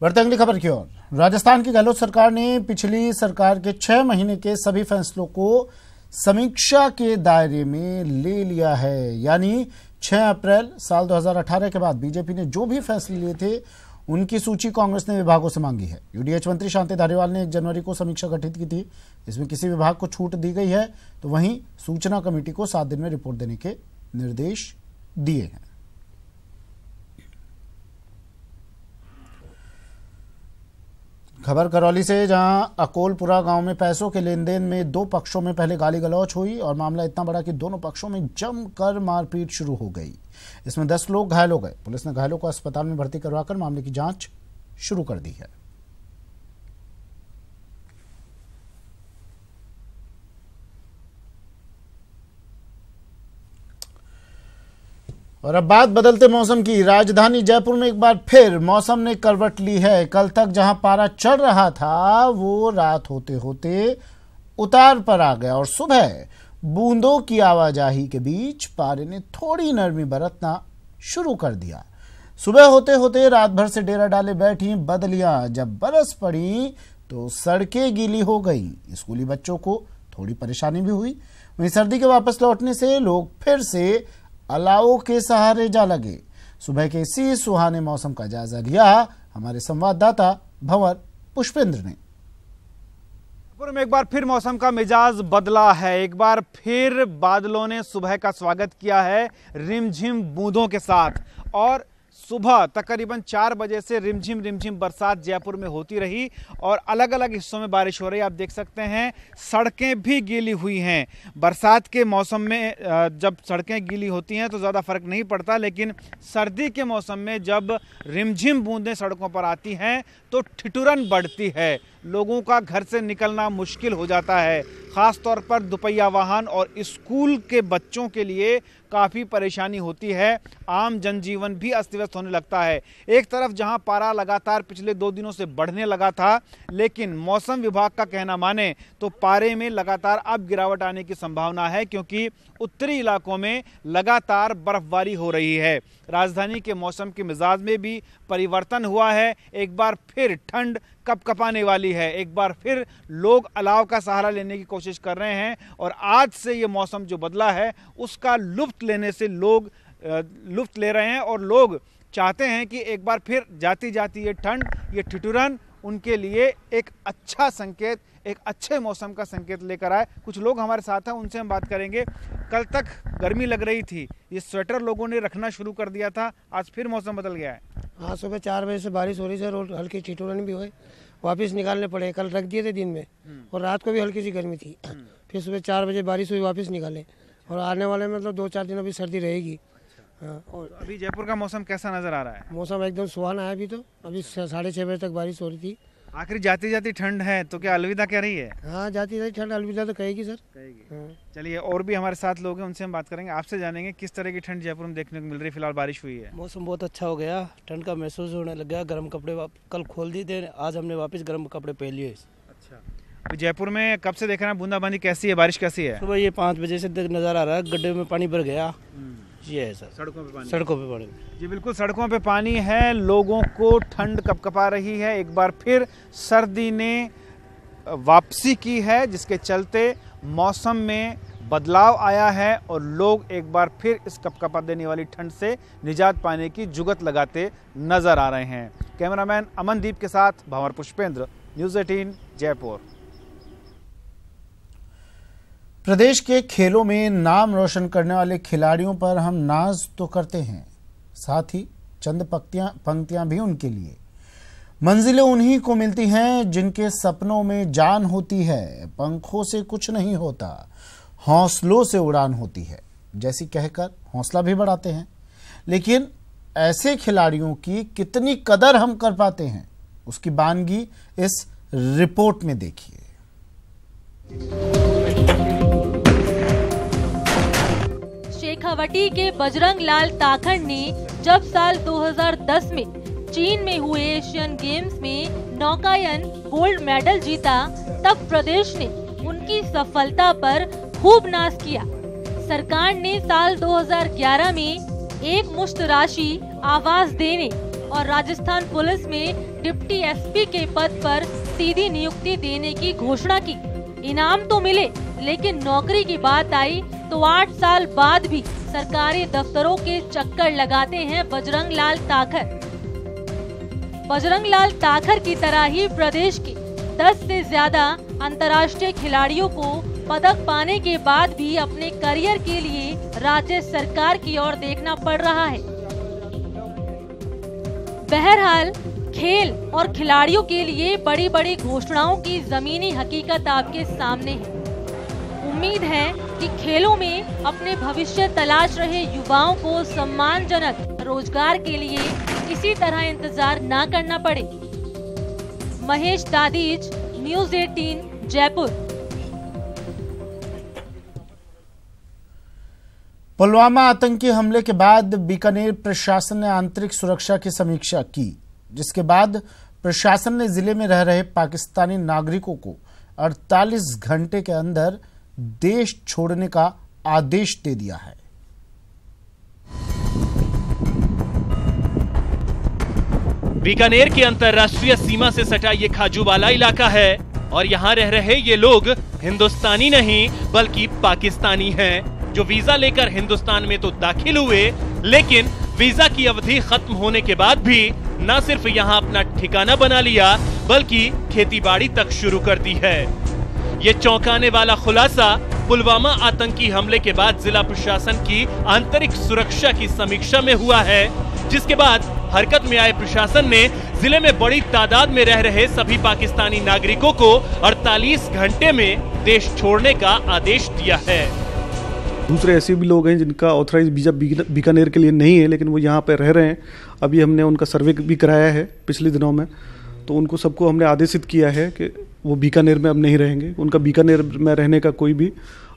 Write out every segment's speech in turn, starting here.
बढ़ते अगली खबर की ओर। राजस्थान की गहलोत सरकार ने पिछली सरकार के 6 महीने के सभी फैसलों को समीक्षा के दायरे में ले लिया है। यानी 6 अप्रैल साल 2018 के बाद बीजेपी ने जो भी फैसले लिए थे उनकी सूची कांग्रेस ने विभागों से मांगी है। यूडीएच मंत्री शांति धारीवाल ने 1 जनवरी को समीक्षा गठित की थी। इसमें किसी विभाग को छूट दी गई है, तो वहीं सूचना कमेटी को 7 दिन में रिपोर्ट देने के निर्देश दिए हैं। खबर करौली से, जहां अकोलपुरा गांव में पैसों के लेन देन में 2 पक्षों में पहले गाली गलौच हुई और मामला इतना बड़ा कि दोनों पक्षों में जमकर मारपीट शुरू हो गई। इसमें 10 लोग घायल हो गए। पुलिस ने घायलों को अस्पताल में भर्ती करवाकर मामले की जांच शुरू कर दी है। और अब बात बदलते मौसम की। राजधानी जयपुर में एक बार फिर मौसम ने करवट ली है। कल तक जहां पारा चढ़ रहा था वो रात होते होते उतार पर आ गया और सुबह बूंदों की आवाजाही के बीच पारे ने थोड़ी नरमी बरतना शुरू कर दिया। सुबह होते होते रात भर से डेरा डाले बैठी बदलियां जब बरस पड़ी तो सड़कें गीली हो गई। स्कूली बच्चों को थोड़ी परेशानी भी हुई। वहीं सर्दी के वापस लौटने से लोग फिर से अलाव के सहारे जा लगे। सुबह के इसी सुहाने मौसम का जायजा लिया हमारे संवाददाता भंवर पुष्पेंद्र ने। जयपुर में एक बार फिर मौसम का मिजाज बदला है। एक बार फिर बादलों ने सुबह का स्वागत किया है रिमझिम बूंदों के साथ। और सुबह तकरीबन 4 बजे से रिमझिम बरसात जयपुर में होती रही और अलग अलग हिस्सों में बारिश हो रही है। आप देख सकते हैं सड़कें भी गीली हुई हैं। बरसात के मौसम में जब सड़कें गीली होती हैं तो ज़्यादा फर्क नहीं पड़ता, लेकिन सर्दी के मौसम में जब रिमझिम बूंदें सड़कों पर आती हैं तो ठिठुरन बढ़ती है। लोगों का घर से निकलना मुश्किल हो जाता है। ख़ास तौर पर दुपहिया वाहन और स्कूल के बच्चों के लिए काफ़ी परेशानी होती है। आम जनजीवन भी अस्त व्यस्त होने लगता है। एक तरफ जहां पारा लगातार पिछले 2 दिनों से बढ़ने लगा था, लेकिन मौसम विभाग का कहना माने तो पारे में लगातार अब गिरावट आने की संभावना है, क्योंकि उत्तरी इलाकों में लगातार बर्फबारी हो रही है। राजधानी के मौसम के मिजाज में भी परिवर्तन हुआ है। एक बार फिर ठंड कपकपाने वाली है। एक बार फिर लोग अलाव का सहारा लेने की कोशिश कर रहे हैं और आज से ये मौसम जो बदला है उसका लुत्फ लेने से लोग लुत्फ ले रहे हैं और लोग चाहते हैं कि एक बार फिर जाती जाती ये ठंड, ये ठिठुरन उनके लिए एक अच्छा संकेत, एक अच्छे मौसम का संकेत लेकर आए। कुछ लोग हमारे साथ हैं, उनसे हम बात करेंगे। कल तक गर्मी लग रही थी, ये स्वेटर लोगों ने रखना शुरू कर दिया था, आज फिर मौसम बदल गया है। हाँ, सुबह 4 बजे से बारिश हो रही है और हल्की ठिठुरन भी हुई, वापस निकालने पड़े। कल रख दिए थे दिन में और रात को भी हल्की सी गर्मी थी। फिर सुबह 4 बजे बारिश हुई, वापस निकाले और आने वाले मतलब 2-4 दिन अभी सर्दी रहेगी। हाँ, और अभी जयपुर का मौसम कैसा नजर आ रहा है? मौसम एकदम सुहाना है। अभी 6:30 बजे तक बारिश हो रही थी। आखिर जाती जाती ठंड है तो क्या अलविदा कह रही है? हाँ, जाती जाती ठंड अलविदा तो कहेगी सर, कहेगी। हाँ। चलिए, और भी हमारे साथ लोग हैं, उनसे हम बात करेंगे। आपसे जानेंगे किस तरह की ठंड जयपुर में देखने को मिल रही है। फिलहाल बारिश हुई है, मौसम बहुत अच्छा हो गया, ठंड का महसूस होने लग गया। गर्म कपड़े कल खोल दिए थे, आज हमने वापस गर्म कपड़े पहन लिए। अच्छा, तो जयपुर में कब से देख रहे हैं बूंदाबांदी कैसी है, बारिश कैसी है? सुबह ये 5 बजे से नजर आ रहा है, गड्ढे में पानी भर गया। ये है सर, सड़कों पे पानी जी बिल्कुल, सड़कों पे पानी है। लोगों को ठंड कपकपा रही है। एक बार फिर सर्दी ने वापसी की है, जिसके चलते मौसम में बदलाव आया है और लोग एक बार फिर इस कपकपा देने वाली ठंड से निजात पाने की जुगत लगाते नजर आ रहे हैं। कैमरामैन अमनदीप के साथ भंवर पुष्पेंद्र, न्यूज़ 18 जयपुर। प्रदेश के खेलों में नाम रोशन करने वाले खिलाड़ियों पर हम नाज तो करते हैं, साथ ही चंद पंक्तियां भी उनके लिए। मंजिलें उन्हीं को मिलती हैं जिनके सपनों में जान होती है। पंखों से कुछ नहीं होता, हौसलों से उड़ान होती है, जैसी कहकर हौसला भी बढ़ाते हैं। लेकिन ऐसे खिलाड़ियों की कितनी कदर हम कर पाते हैं, उसकी बानगी इस रिपोर्ट में देखिए। शेखावटी के बजरंग लाल ताखड़ ने जब साल 2010 में चीन में हुए एशियन गेम्स में नौकायन गोल्ड मेडल जीता, तब प्रदेश ने उनकी सफलता पर खूब नाज किया। सरकार ने साल 2011 में एक मुश्त राशि आवास देने और राजस्थान पुलिस में डिप्टी एसपी के पद पर सीधी नियुक्ति देने की घोषणा की। इनाम तो मिले, लेकिन नौकरी की बात आई तो 8 साल बाद भी सरकारी दफ्तरों के चक्कर लगाते हैं बजरंग लाल ताखर। बजरंग लाल ताखर की तरह ही प्रदेश के 10 से ज्यादा अंतर्राष्ट्रीय खिलाड़ियों को पदक पाने के बाद भी अपने करियर के लिए राज्य सरकार की ओर देखना पड़ रहा है। बहरहाल खेल और खिलाड़ियों के लिए बड़ी बड़ी घोषणाओं की जमीनी हकीकत आपके सामने है। उम्मीद है कि खेलों में अपने भविष्य तलाश रहे युवाओं को सम्मानजनक रोजगार के लिए किसी तरह इंतजार ना करना पड़े। महेश दादीज, न्यूज़ 18, जयपुर। पुलवामा आतंकी हमले के बाद बीकानेर प्रशासन ने आंतरिक सुरक्षा की समीक्षा की, जिसके बाद प्रशासन ने जिले में रह रहे पाकिस्तानी नागरिकों को 48 घंटे के अंदर देश छोड़ने का आदेश दे दिया है। बीकानेर के अंतर्राष्ट्रीय सीमा से सटा ये खाजूवाला इलाका है और यहाँ रह रहे ये लोग हिंदुस्तानी नहीं बल्कि पाकिस्तानी हैं, जो वीजा लेकर हिंदुस्तान में तो दाखिल हुए, लेकिन वीजा की अवधि खत्म होने के बाद भी न सिर्फ यहाँ अपना ठिकाना बना लिया बल्कि खेतीबाड़ी तक शुरू कर दी है। ये चौंकाने वाला खुलासा पुलवामा आतंकी हमले के बाद जिला प्रशासन की आंतरिक सुरक्षा की समीक्षा में हुआ है, जिसके बाद हरकत में आए प्रशासन ने जिले में बड़ी तादाद में रह रहे सभी पाकिस्तानी नागरिकों को 48 घंटे में देश छोड़ने का आदेश दिया है। दूसरे ऐसे भी लोग हैं जिनका ऑथराइज वीजा बीकानेर के लिए नहीं है, लेकिन वो यहाँ पे रह रहे हैं। अभी हमने उनका सर्वे भी कराया है पिछले दिनों में, तो उनको सबको हमने आदेशित किया है कि वो बीकानेर में अब नहीं रहेंगे। उनका बीकानेर में रहने का कोई भी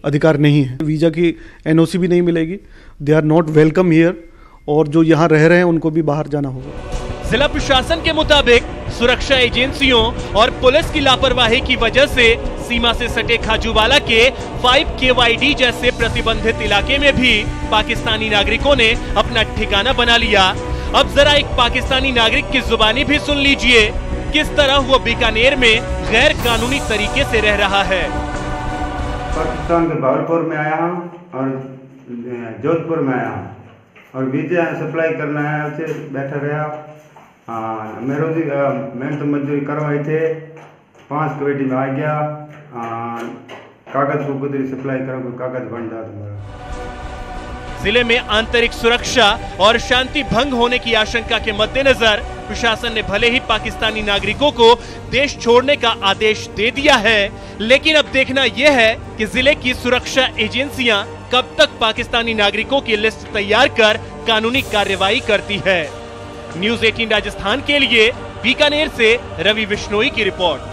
अधिकार नहीं है। वीजा की एनओसी भी नहीं मिलेगी। They are not welcome here, और जो यहाँ रह रहे हैं उनको भी बाहर जाना होगा। जिला प्रशासन के मुताबिक सुरक्षा एजेंसियों और पुलिस की लापरवाही की वजह से सीमा से सटे खाजूवाला के 5 KYD जैसे प्रतिबंधित इलाके में भी पाकिस्तानी नागरिकों ने अपना ठिकाना बना लिया। अब जरा एक पाकिस्तानी नागरिक की जुबानी भी सुन लीजिए, किस तरह वो बीकानेर में गैर कानूनी तरीके से रह रहा है। पाकिस्तान के भावलपुर में आया हूँ और जोधपुर में आया हूँ और वीजा सप्लाई करना है, उसे बैठा रहा। मैं तो मजदूरी करवाई थे, 5 KYD में आ गया। कागज को कुछ सप्लाई करा, कोई कागज बन जाता। जिले में आंतरिक सुरक्षा और शांति भंग होने की आशंका के मद्देनजर प्रशासन ने भले ही पाकिस्तानी नागरिकों को देश छोड़ने का आदेश दे दिया है, लेकिन अब देखना यह है कि जिले की सुरक्षा एजेंसियां कब तक पाकिस्तानी नागरिकों की लिस्ट तैयार कर कानूनी कार्रवाई करती है। न्यूज़ 18 राजस्थान के लिए बीकानेर से रवि बिश्नोई की रिपोर्ट।